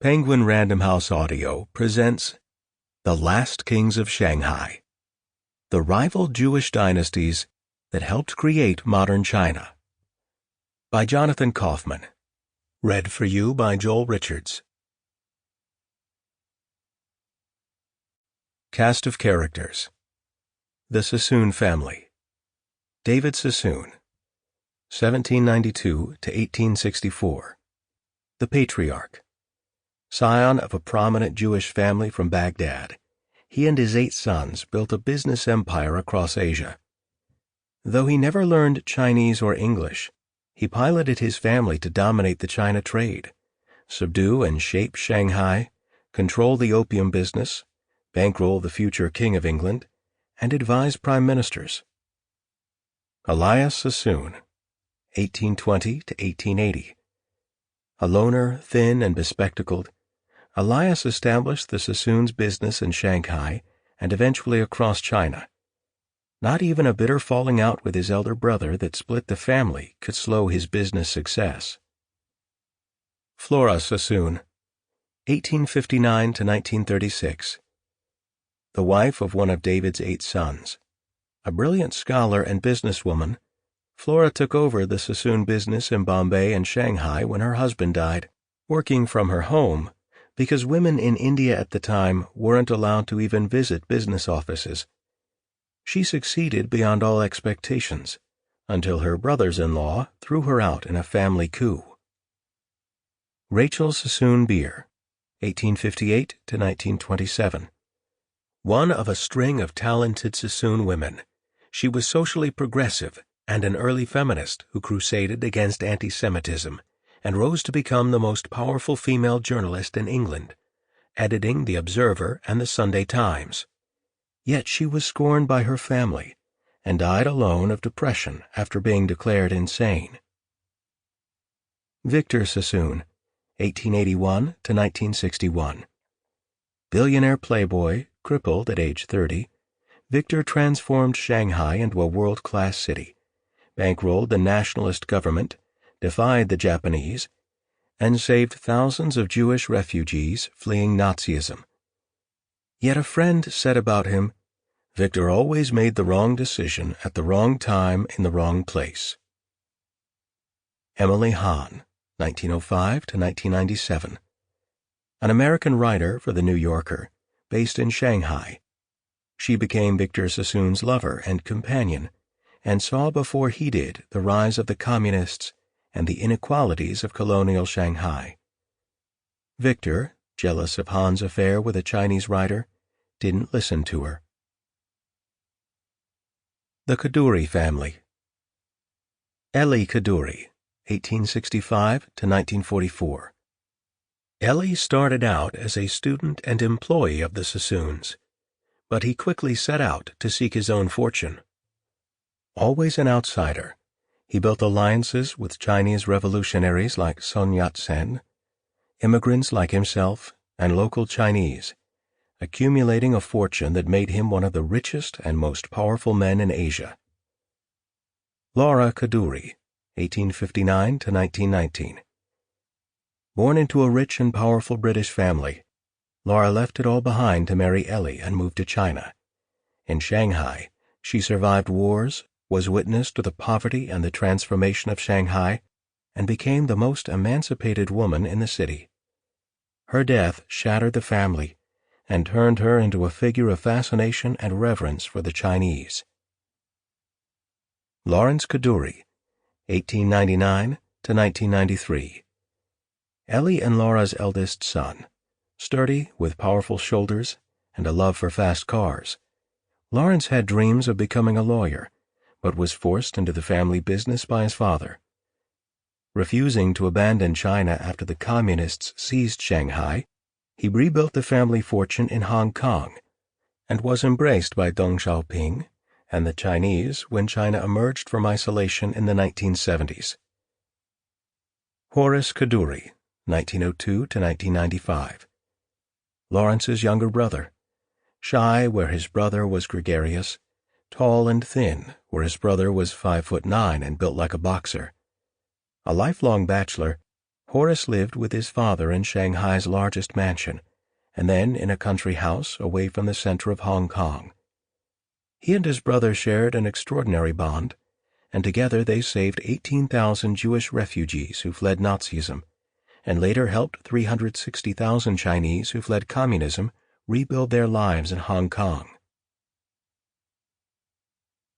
Penguin Random House Audio presents The Last Kings of Shanghai, the rival Jewish dynasties that helped create modern China, by Jonathan Kaufman. Read for you by Joel Richards. Cast of Characters: The Sassoon Family. David Sassoon, 1792 to 1864. The Patriarch. Scion of a prominent Jewish family from Baghdad, he and his 8 sons built a business empire across Asia. Though he never learned Chinese or English, he piloted his family to dominate the China trade, subdue and shape Shanghai, control the opium business, bankroll the future King of England, and advise prime ministers. Elias Sassoon, 1820 to 1880. A loner, thin and bespectacled, Elias established the Sassoon's business in Shanghai and eventually across China. Not even a bitter falling out with his elder brother that split the family could slow his business success. Flora Sassoon, 1859 to 1936. The wife of one of David's 8 sons. A brilliant scholar and businesswoman, Flora took over the Sassoon business in Bombay and Shanghai when her husband died, working from her home because women in India at the time weren't allowed to even visit business offices. She succeeded beyond all expectations, until her brothers-in-law threw her out in a family coup. Rachel Sassoon Beer, 1858 to 1927. One of a string of talented Sassoon women, she was socially progressive and an early feminist who crusaded against anti-Semitism and rose to become the most powerful female journalist in England, editing The Observer and The Sunday Times. Yet she was scorned by her family and died alone of depression after being declared insane. Victor Sassoon, 1881 to 1961. Billionaire playboy, crippled at age 30, Victor transformed Shanghai into a world-class city, bankrolled the nationalist government, defied the Japanese, and saved thousands of Jewish refugees fleeing Nazism. Yet a friend said about him, "Victor always made the wrong decision at the wrong time in the wrong place." Emily Hahn, 1905 to 1997. An American writer for The New Yorker, based in Shanghai. She became Victor Sassoon's lover and companion, and saw before he did the rise of the communists and the inequalities of colonial Shanghai. Victor, jealous of Han's affair with a Chinese writer, didn't listen to her. The Kadoorie Family. Elie Kadoorie, 1865 to 1944. Elie started out as a student and employee of the Sassoons, but he quickly set out to seek his own fortune. Always an outsider, he built alliances with Chinese revolutionaries like Sun Yat-sen, immigrants like himself, and local Chinese, accumulating a fortune that made him one of the richest and most powerful men in Asia. Laura Kadoorie, 1859 to 1919. Born into a rich and powerful British family, Laura left it all behind to marry Elie and move to China. In Shanghai, she survived wars, was witness to the poverty and the transformation of Shanghai, and became the most emancipated woman in the city. Her death shattered the family and turned her into a figure of fascination and reverence for the Chinese. Lawrence Kadoorie, 1899 to 1993. Elie and Laura's eldest son, sturdy with powerful shoulders and a love for fast cars. Lawrence had dreams of becoming a lawyer, but was forced into the family business by his father. Refusing to abandon China after the communists seized Shanghai, he rebuilt the family fortune in Hong Kong and was embraced by Deng Xiaoping and the Chinese when China emerged from isolation in the 1970s. Horace Kadoorie, 1902 to 1995. Lawrence's younger brother, shy where his brother was gregarious, tall and thin where his brother was 5'9" and built like a boxer. A lifelong bachelor, Horace lived with his father in Shanghai's largest mansion, and then in a country house away from the center of Hong Kong. He and his brother shared an extraordinary bond, and together they saved 18,000 Jewish refugees who fled Nazism, and later helped 360,000 Chinese who fled communism rebuild their lives in Hong Kong.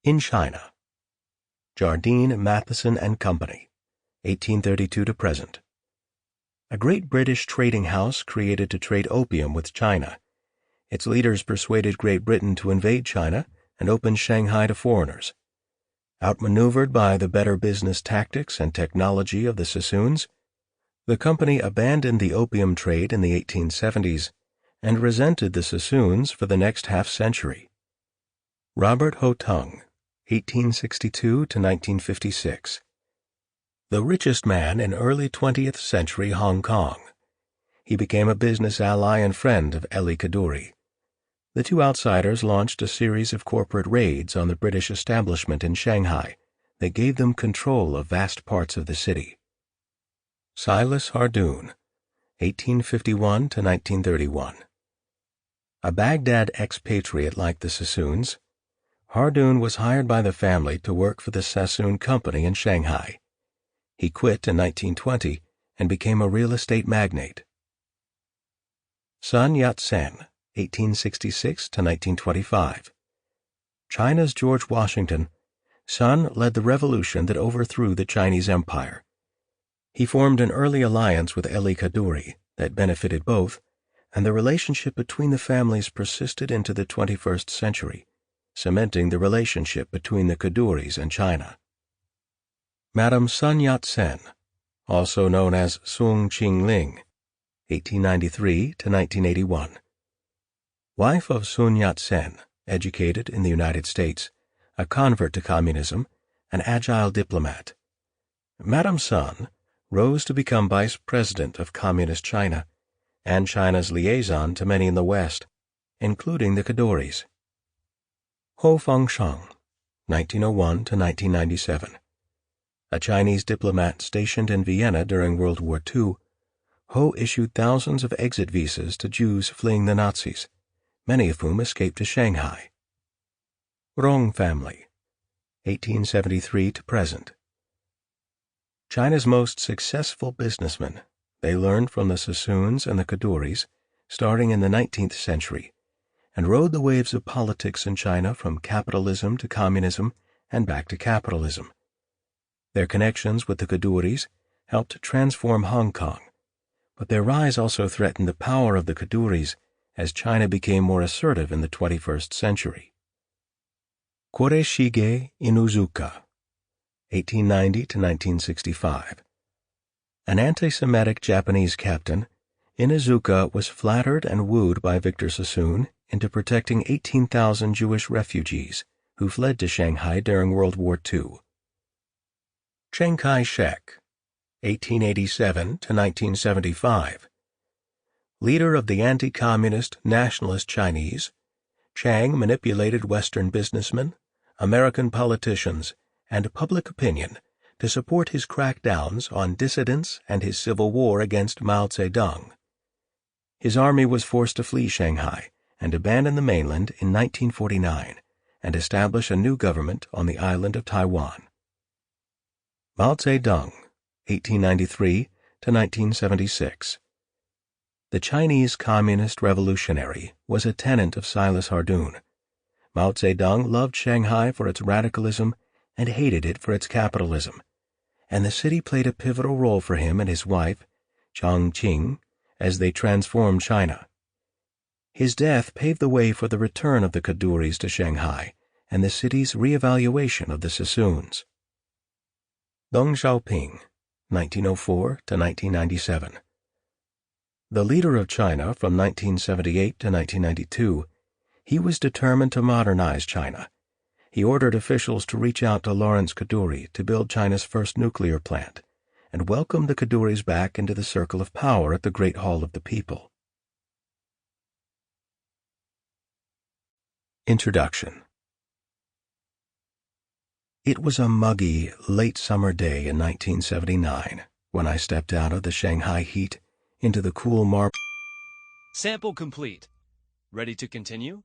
In China. Jardine, Matheson and Company, 1832 to present. A great British trading house created to trade opium with China. Its leaders persuaded Great Britain to invade China and open Shanghai to foreigners. Outmaneuvered by the better business tactics and technology of the Sassoons, the company abandoned the opium trade in the 1870s and resented the Sassoons for the next half-century. Robert Hotung, 1862 to 1956. The richest man in early 20th-century Hong Kong. He became a business ally and friend of Ali Kadoorie. The two outsiders launched a series of corporate raids on the British establishment in Shanghai that gave them control of vast parts of the city. Silas Hardoon, 1851 to 1931. A Baghdad expatriate like the Sassoons, Hardoon was hired by the family to work for the Sassoon Company in Shanghai. He quit in 1920 and became a real estate magnate. Sun Yat-sen, 1866 to 1925. China's George Washington, Sun led the revolution that overthrew the Chinese Empire. He formed an early alliance with Ali Kadoorie that benefited both, and the relationship between the families persisted into the 21st century, cementing the relationship between the Kadoories and China. Madame Sun Yat-sen, also known as Sung Ching-ling, 1893 to 1981. Wife of Sun Yat-sen, educated in the United States, a convert to communism, an agile diplomat. Madame Sun rose to become vice president of Communist China and China's liaison to many in the West, including the Kadoories. Ho Fangsheng, 1901 to 1997. A Chinese diplomat stationed in Vienna during World War II, Ho issued thousands of exit visas to Jews fleeing the Nazis, many of whom escaped to Shanghai. Rong family, 1873 to present. China's most successful businessmen, they learned from the Sassoons and the Kadoories, starting in the 19th century, and rode the waves of politics in China from capitalism to communism and back to capitalism. Their connections with the Kadoories helped transform Hong Kong, but their rise also threatened the power of the Kadoories as China became more assertive in the 21st century. Koreshige Inuzuka, 1890 to 1965. An anti-Semitic Japanese captain, Inuzuka was flattered and wooed by Victor Sassoon into protecting 18,000 Jewish refugees who fled to Shanghai during World War II. Chiang Kai-shek, 1887 to 1975. Leader of the anti-communist nationalist Chinese, Chiang manipulated Western businessmen, American politicians, and public opinion to support his crackdowns on dissidents and his civil war against Mao Zedong. His army was forced to flee Shanghai and abandon the mainland in 1949 and establish a new government on the island of Taiwan. Mao Zedong, 1893 to 1976. The Chinese Communist revolutionary was a tenant of Silas Hardoon. Mao Zedong loved Shanghai for its radicalism and hated it for its capitalism, and the city played a pivotal role for him and his wife, Jiang Qing, as they transformed China. His death paved the way for the return of the Kadoories to Shanghai and the city's re-evaluation of the Sassoons. Deng Xiaoping, 1904 to 1997. The leader of China from 1978 to 1992, he was determined to modernize China. He ordered officials to reach out to Lawrence Kadoorie to build China's first nuclear plant and welcomed the Kadoories back into the circle of power at the Great Hall of the People. Introduction. It was a muggy, late summer day in 1979 when I stepped out of the Shanghai heat into the cool marble. Sample complete. Ready to continue?